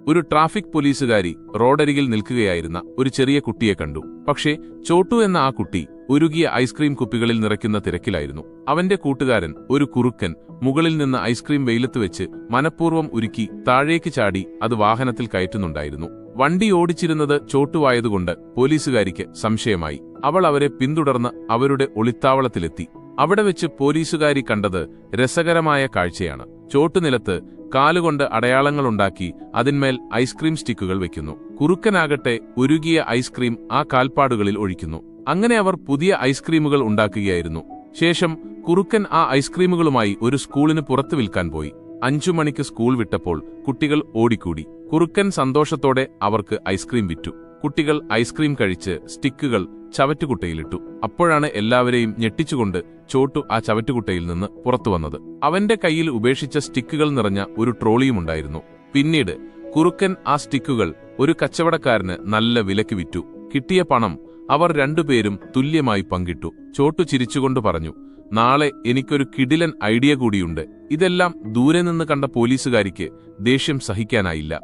ഒരു ട്രാഫിക് പോലീസുകാരി റോഡരികിൽ നിൽക്കുകയായിരുന്ന ഒരു ചെറിയ കുട്ടിയെ കണ്ടു. പക്ഷേ ചോട്ടു എന്ന ആ കുട്ടി ഉരുകിയ ഐസ്ക്രീം കുപ്പികളിൽ നിറയ്ക്കുന്ന തിരക്കിലായിരുന്നു. അവന്റെ കൂട്ടുകാരൻ ഒരു കുറുക്കൻ മുകളിൽ നിന്ന് ഐസ്ക്രീം വെയിലത്ത് വെച്ച് മനഃപൂർവ്വം ഉരുക്കി താഴേക്ക് ചാടി അത് വാഹനത്തിൽ കയറ്റുന്നുണ്ടായിരുന്നു. വണ്ടി ഓടിച്ചിരുന്നത് ചോട്ടുവായതുകൊണ്ട് പോലീസുകാരിക്ക് സംശയമായി. അവൾ അവരെ പിന്തുടർന്ന് അവരുടെ ഒളിത്താവളത്തിലെത്തി. അവിടെ വെച്ച് പോലീസുകാരി കണ്ടത് രസകരമായ കാഴ്ചയാണ്. ചോട്ടുനിലത്ത് കാലുകൊണ്ട് അടയാളങ്ങളുണ്ടാക്കി അതിന്മേൽ ഐസ്ക്രീം സ്റ്റിക്കുകൾ വെക്കുന്നു. കുറുക്കനാകട്ടെ ഉരുകിയ ഐസ്ക്രീം ആ കാൽപ്പാടുകളിൽ ഒഴിക്കുന്നു. അങ്ങനെ അവർ പുതിയ ഐസ്ക്രീമുകൾ ഉണ്ടാക്കുകയായിരുന്നു. ശേഷം കുറുക്കൻ ആ ഐസ്ക്രീമുകളുമായി ഒരു സ്കൂളിന് പുറത്ത് വിൽക്കാൻ പോയി. 5 മണിക്ക് സ്കൂൾ വിട്ടപ്പോൾ കുട്ടികൾ ഓടിക്കൂടി. കുറുക്കൻ സന്തോഷത്തോടെ അവർക്ക് ഐസ്ക്രീം വിറ്റു. കുട്ടികൾ ഐസ്ക്രീം കഴിച്ച് സ്റ്റിക്കുകൾ ചവറ്റുകുട്ടയിലിട്ടു. അപ്പോഴാണ് എല്ലാവരെയും ഞെട്ടിച്ചുകൊണ്ട് ചോട്ടു ആ ചവറ്റുകുട്ടയിൽ നിന്ന് പുറത്തുവന്നത്. അവന്റെ കയ്യിൽ ഉപേക്ഷിച്ച സ്റ്റിക്കുകൾ നിറഞ്ഞ ഒരു ട്രോളിയുമുണ്ടായിരുന്നു. പിന്നീട് കുറുക്കൻ ആ സ്റ്റിക്കുകൾ ഒരു കച്ചവടക്കാരന് നല്ല വിലക്ക് വിറ്റു. കിട്ടിയ പണം അവർ രണ്ടുപേരും തുല്യമായി പങ്കിട്ടു. ചോട്ടു ചിരിച്ചുകൊണ്ട് പറഞ്ഞു, നാളെ എനിക്കൊരു കിടിലൻ ഐഡിയ കൂടിയുണ്ട്. ഇതെല്ലാം ദൂരെ നിന്ന് കണ്ട പോലീസുകാരിക്ക് ദേഷ്യം സഹിക്കാനായില്ല.